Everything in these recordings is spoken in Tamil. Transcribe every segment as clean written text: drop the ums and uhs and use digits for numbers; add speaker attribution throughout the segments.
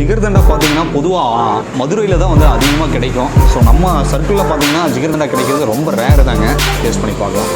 Speaker 1: ஜிகர்தண்டா பார்த்தீங்கன்னா பொதுவாக மதுரையில் தான் வந்து அதிகமாக கிடைக்கும். ஸோ நம்ம சர்க்கிளில் பார்த்தீங்கன்னா ஜிகர்தண்டா கிடைக்கிறது ரொம்ப ரேரு தாங்க. டேஸ்ட் பண்ணி பார்க்கலாம்.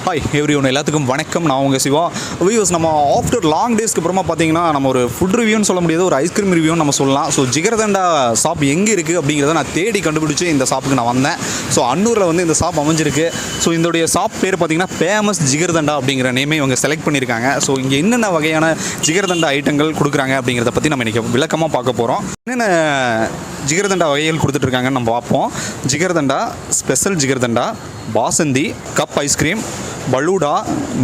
Speaker 1: ஹாய் எவ்ரி ஒன், எல்லாத்துக்கும் வணக்கம். நான் உங்கள் சிவா. வியூஸ், நம்ம ஆஃப்டர் லாங் டேஸ்க்கு அப்புறமா பார்த்தீங்கன்னா நம்ம ஒரு ஃபுட் ரிவ்யூன்னு சொல்ல முடியாது, ஒரு ஐஸ்கிரீம் ரிவ்யூன்னு நம்ம சொல்லலாம். ஸோ ஜிகர்தண்டா ஷாப் எங்கே இருக்குது அப்படிங்கிறத நான் தேடி கண்டுபிடிச்சி இந்த ஷாப்புக்கு நான் வந்தேன். ஸோ அன்னூரில் வந்து இந்த ஷாப் அமைஞ்சிருக்கு. ஸோ இதோடைய ஷாப் பேர் பார்த்தீங்கன்னா ஃபேமஸ் ஜிகர்தண்டா அப்படிங்கிற நேமே இவங்க செலக்ட் பண்ணியிருக்காங்க. ஸோ இங்கே என்னென்ன வகையான ஜிகர்தண்டா ஐட்டங்கள் கொடுக்குறாங்க அப்படிங்கிறத பற்றி நம்ம இன்றைக்கி விளக்கமாக பார்க்க போகிறோம். என்னென்ன ஜிகர்தண்டா வகைகள் கொடுத்துட்ருக்காங்கன்னு நம்ம பார்ப்போம். Jigarthanda, special jigarthanda, basundi, cup ice cream, falooda,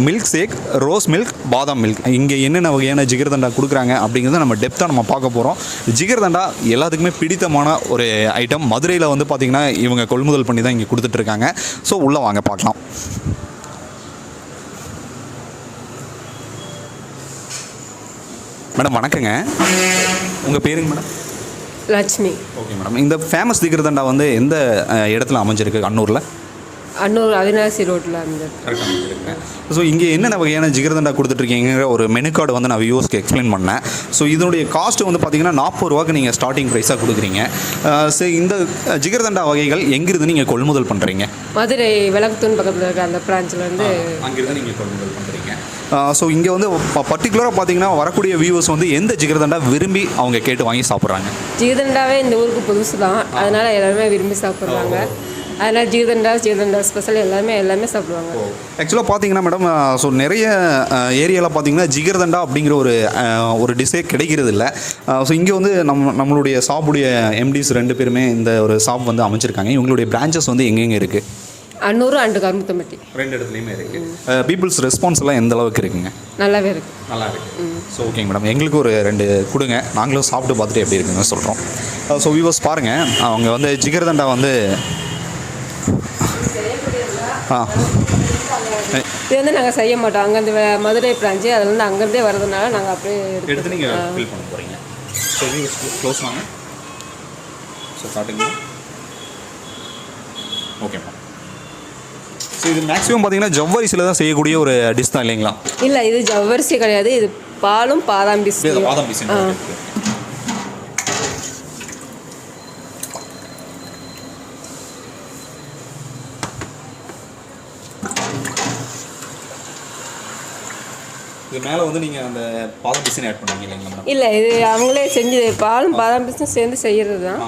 Speaker 1: milkshake, rose milk, badam milk, இங்கே என்னென்ன வகையான ஜிகர்தண்டா கொடுக்குறாங்க அப்படிங்கிறத நம்ம டெப்த்தாக நம்ம பார்க்க போகிறோம். ஜிகர்தண்டா எல்லாத்துக்குமே பிடித்தமான ஒரு ஐட்டம். மதுரையில் வந்து பார்த்திங்கன்னா இவங்க கொள்முதல் பண்ணி தான் இங்கே கொடுத்துட்ருக்காங்க. ஸோ உள்ளே வாங்க பார்க்கலாம். மேடம் வணக்கங்க. உங்கள் பேருங்க மேடம்?
Speaker 2: லட்சுமி.
Speaker 1: Okay madam. இந்த ஃபேமஸ் ஜிகர்தண்டா வந்து எந்த இடத்துல அமைஞ்சிருக்கு? அன்னூரில்?
Speaker 2: அன்னூர் அவினாசி ரோட்டில்
Speaker 1: அமைஞ்சிருக்கு. ஸோ இங்கே என்னென்ன வகையான ஜிகர்தண்டா கொடுத்துட்ருக்கீங்கிற ஒரு மெனு கார்டு வந்து நான் வியூவர்ஸ்க்கு எக்ஸ்பிளைன் பண்ணேன். ஸோ இதனுடைய காஸ்ட்டு வந்து பார்த்திங்கன்னா 40 ரூபாய்க்கு நீங்கள் ஸ்டார்டிங் ப்ரைஸாக கொடுக்குறீங்க. ஸோ இந்த ஜிகர்தண்டா வகைகள் எங்கிருந்து நீங்கள் கொள்முதல் பண்ணுறீங்க?
Speaker 2: மதுரை விளக்குத்தூண் பக்கத்தில் இருக்க அந்த பிரான்ச்சிலேருந்து
Speaker 1: அங்கிருந்து நீங்கள் கொள்முதல் பண்ணுறீங்க. ஸோ இங்கே வந்து பர்டிகுலராக பார்த்தீங்கன்னா வரக்கூடிய வியூவர்ஸ் வந்து எந்த ஜிகர்தண்டா விரும்பி அவங்க கேட்டு வாங்கி சாப்பிட்றாங்க?
Speaker 2: ஜிகர்தண்டாவே இந்த ஊருக்கு புதுசு தான், அதனால் எல்லாருமே விரும்பி சாப்பிட்றாங்க. அதனால் ஜிகர்தண்டா ஸ்பெஷல் எல்லாமே சாப்பிடுவாங்க.
Speaker 1: ஆக்சுவலாக பார்த்தீங்கன்னா மேடம், ஸோ நிறைய ஏரியாவில் பார்த்தீங்கன்னா ஜிகர்தண்டா அப்படிங்கிற ஒரு டிஷ்ஷே கிடைக்கிறது இல்லை. ஸோ இங்கே வந்து நம்மளுடைய ஷாப்புடைய எம்டிஸ் 2 பேருமே இந்த ஒரு ஷாப் வந்து அமைச்சிருக்காங்க. இவங்களுடைய பிரான்ச்சஸ் வந்து எங்கெங்கே இருக்குது?
Speaker 2: அன்னூர் அண்டு கரும்புத்தம்பட்டி
Speaker 1: 2 இடத்துலையுமே இருக்குது. பீப்புள்ஸ் ரெஸ்பான்ஸ் எல்லாம் எந்த அளவுக்கு இருக்குங்க?
Speaker 2: நல்லாவே இருக்குது.
Speaker 1: நல்லா இருக்குது. ஸோ ஓகேங்க மேடம், எங்களுக்கு ஒரு 2 கொடுங்க, நாங்களும் சாப்பிட்டு பார்த்துட்டு எப்படி இருக்குன்னு சொல்கிறோம். ஸோ வியூவர்ஸ் பாருங்கள், அவங்க வந்து ஜிகர்தண்டா வந்து
Speaker 2: இது வந்து நாங்கள் செய்ய மாட்டோம். அங்கேருந்து மதுரை பிரான்ச்சு, அதில் வந்து அங்கேருந்தே வரதுனால நாங்கள் அப்படியே
Speaker 1: எடுத்து நீங்கள் ஃபில் பண்ண போகிறீங்க. ஸோ க்ளோஸ் வாங்க. ஸோ காட்டுங்க. Okay ma'am. ஸோ இது மேக்ஸிமம் பார்த்தீங்கன்னா ஜவ்வரிசியில் தான் செய்யக்கூடிய ஒரு டிஷ் தான் இல்லைங்களா?
Speaker 2: இல்லை, இது ஜவ்வரிசி கிடையாது. இது பாலும் பாதாம் பிஸ்கட்.
Speaker 1: பாதாம் பிஸ்கட். இது மேலே வந்து நீங்கள் அந்த பாதாம் பிஸ்கட் ஆட் பண்ணுவீங்க இல்லைங்களா?
Speaker 2: இல்லை, இது அவங்களே செஞ்சு பாலும் பாதாம் பிஸ்கட் சேர்ந்து செய்கிறது தான்.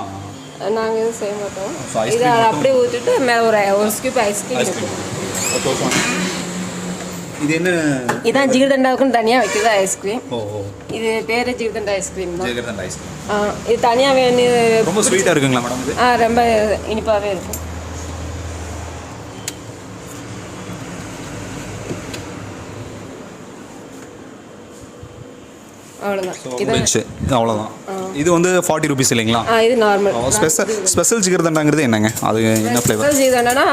Speaker 2: நாங்கள் எதுவும் செய்ய மாட்டோம். இதை அதை அப்படியே ஊற்றிட்டு மேலே ஒரு ஸ்கூப் ஐஸ்கிரீம் இருக்கும்.
Speaker 1: இது என்ன?
Speaker 2: இதுதான் ஜிகர்தண்டாவுக்குன்னு தனியாக வைக்கிறது ஐஸ்கிரீம். இது பேர் ஜிகர்தண்டா ஐஸ்கிரீம் தான்.
Speaker 1: ஜிகர்தண்டா ஐஸ்கிரீம்.
Speaker 2: இது தனியாக
Speaker 1: ரொம்ப ஸ்வீட்டாக இருக்குங்களா மேடம்? இது
Speaker 2: ரொம்ப இனிப்பாகவே இருக்கும்.
Speaker 1: அவ்வளோதான். இது வந்து 40 ரூபீஸ் இல்லைங்களா?
Speaker 2: இது நார்மல்.
Speaker 1: ஸ்பெஷல் ஜிகர்தண்டாங்கிறது என்னங்க? அது என்ன ஃப்ளேவர்?
Speaker 2: ஸ்பெஷல் ஜிகர்தண்டானா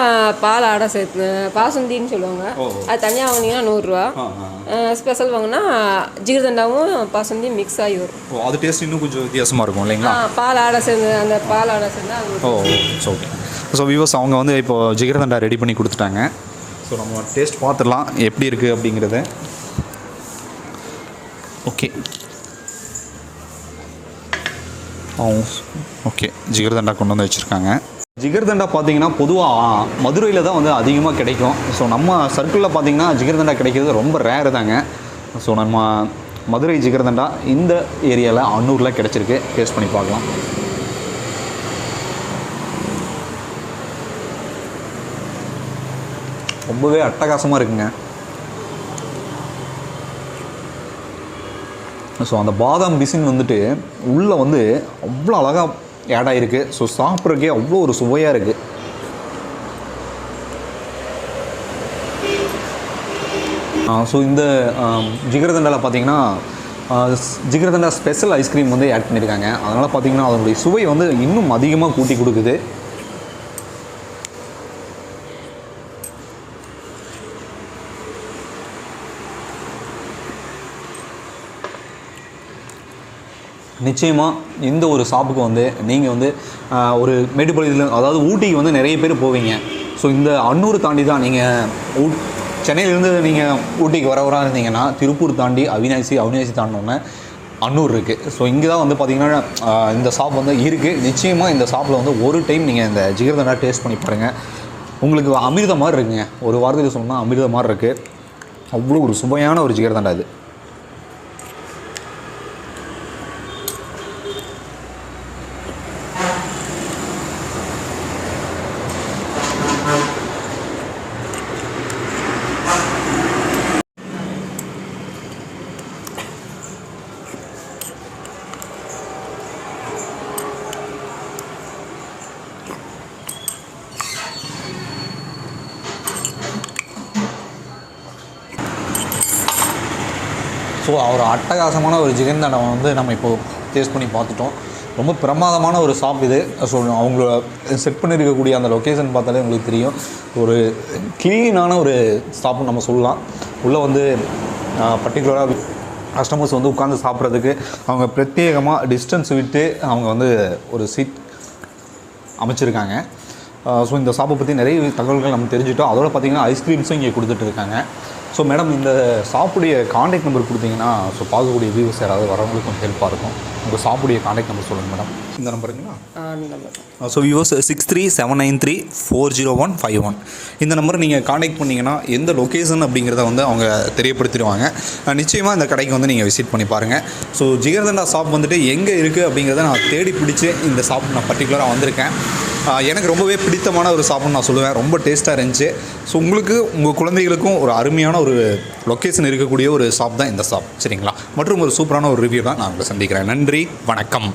Speaker 2: பால் ஆடை சேர்த்து பாசுந்தின்னு சொல்லுவாங்க. அது தனியாக வாங்கினீங்கன்னா 100 ரூபா. ஸ்பெஷல் வாங்கினா ஜிகர்தண்டாவும் பாசுந்தியும் மிக்ஸ் ஆகி வரும்.
Speaker 1: அது டேஸ்ட் இன்னும் கொஞ்சம் வித்தியாசமாக இருக்கும் இல்லைங்களா?
Speaker 2: பால் ஆடை சேர்ந்து அந்த பால் ஆடை சேர்ந்து
Speaker 1: ஓகே. ஸோ வியூவர்ஸ், அவங்க வந்து இப்போ ஜிகர்தண்டா ரெடி பண்ணி கொடுத்துட்டாங்க. ஸோ நம்ம டேஸ்ட் பார்த்துடலாம் எப்படி இருக்குது அப்படிங்கிறத. Okay okay. ஜிகர்தண்டா கொண்டு வந்து வச்சுருக்காங்க. ஜிகர்தண்டா பார்த்தீங்கன்னா பொதுவாக மதுரையில் தான் வந்து அதிகமாக கிடைக்கும். ஸோ நம்ம சர்க்கிளில் பார்த்தீங்கன்னா ஜிகர்தண்டா கிடைக்கிறது ரொம்ப ரேரு தாங்க. ஸோ நம்ம மதுரை ஜிகர்தண்டா இந்த ஏரியாவில் அன்னூரில் கிடச்சிருக்கு. டேஸ்ட் பண்ணி பார்க்கலாம். ரொம்பவே அட்டகாசமாக இருக்குங்க. ஸோ அந்த பாதாம் பிசின் வந்துட்டு உள்ளே வந்து அவ்வளோ அழகாக ஆட் ஆகிருக்கு. ஸோ சாப்பிட்றதுக்கே அவ்வளோ ஒரு சுவையாக இருக்குது. ஸோ இந்த ஜிகர்தண்டாவில் பார்த்தீங்கன்னா ஜிகர்தண்டா ஸ்பெஷல் ஐஸ்கிரீம் வந்து ஆட் பண்ணியிருக்காங்க. அதனால் பார்த்தீங்கன்னா அதனுடைய சுவை வந்து இன்னும் அதிகமாக கூட்டி கொடுக்குது. நிச்சயமாக இந்த ஒரு ஷாப்புக்கு வந்து நீங்கள் வந்து ஒரு மேட்டுப்பாளையத்தில், அதாவது ஊட்டிக்கு வந்து நிறைய பேர் போவீங்க. ஸோ இந்த அன்னூர் தாண்டி தான் நீங்கள் சென்னையிலேருந்து நீங்கள் ஊட்டிக்கு வரவராக இருந்தீங்கன்னா திருப்பூர் தாண்டி அவினாசி தாண்டினோன்னே அன்னூர் இருக்குது. ஸோ இங்கே தான் வந்து பார்த்திங்கன்னா இந்த ஷாப் வந்து இருக்குது. நிச்சயமாக இந்த ஷாப்பில் வந்து ஒரு டைம் நீங்கள் இந்த ஜிகர்தண்டா டேஸ்ட் பண்ணி பாருங்கள். உங்களுக்கு அமிர்த மாதிரி இருக்குங்க. ஒரு வாரத்துக்கு சொன்னால் அமிர்த மாதிரி இருக்குது. அவ்வளோ ஒரு சுவையான ஒரு ஜிகர்தண்டா இது. ஸோ ஒரு அட்டகாசமான ஒரு ஜிகர்தண்டா வந்து நம்ம இப்போது டேஸ்ட் பண்ணி பார்த்துட்டோம். ரொம்ப பிரமாதமான ஒரு ஷாப் இது. ஸோ அவங்கள செட் பண்ணியிருக்கக்கூடிய அந்த லொக்கேஷன் பார்த்தாலே உங்களுக்கு தெரியும். ஒரு க்ளீனான ஒரு ஷாப்புன்னு நம்ம சொல்லலாம். உள்ளே வந்து பர்டிகுலராக கஸ்டமர்ஸ் வந்து உட்காந்து சாப்பிட்றதுக்கு அவங்க பிரத்யேகமாக டிஸ்டன்ஸ் விட்டு அவங்க வந்து ஒரு சீட் அமைச்சிருக்காங்க. ஸோ இந்த ஷாப்பை பற்றி நிறைய தகவல்கள் நம்ம தெரிஞ்சுட்டோம். அதோட பார்த்திங்கன்னா ஐஸ்கிரீம்ஸும் இங்கே கொடுத்துட்டு இருக்காங்க. ஸோ மேடம், இந்த ஷாப்புடைய காண்டாக்ட் நம்பர் கொடுத்தீங்கன்னா ஸோ பார்க்கக்கூடிய வியூவர்ஸ் யாராவது வரவங்களுக்கு கொஞ்சம் ஹெல்ப்பாக இருக்கும். உங்கள் ஷாப்புடைய காண்டாக்ட் நம்பர் சொல்லுங்கள் மேடம். இந்த நம்பருங்களா? ஸோ வியூவர்ஸ் 6379940151 இந்த நம்பரை நீங்கள் காண்டாக்ட் பண்ணிங்கன்னா எந்த லொக்கேஷன் அப்படிங்கிறத வந்து அவங்க தெரியப்படுத்திடுவாங்க. நிச்சயமாக இந்த கடைக்கு வந்து நீங்கள் விசிட் பண்ணி பாருங்கள். ஸோ ஜிகர்தண்டா ஷாப் வந்துட்டு எங்கே இருக்குது அப்படிங்கிறத நான் தேடி பிடிச்சி இந்த ஷாப் நான் பர்டிகுலராக வந்திருக்கேன். எனக்கு ரொம்பவே பிடித்தமான ஒரு ஷாப்புன்னு நான் சொல்லுவேன். ரொம்ப டேஸ்ட்டாக இருந்துச்சு. ஸோ உங்களுக்கு உங்கள் குழந்தைகளுக்கும் ஒரு அருமையான ஒரு லொக்கேஷன் இருக்கக்கூடிய ஒரு ஷாப் தான் இந்த ஷாப். சரிங்களா? மற்றும் ஒரு சூப்பரான ஒரு ரிவ்யூ தான் நான் உங்களை சந்திக்கிறேன். நன்றி, வணக்கம்.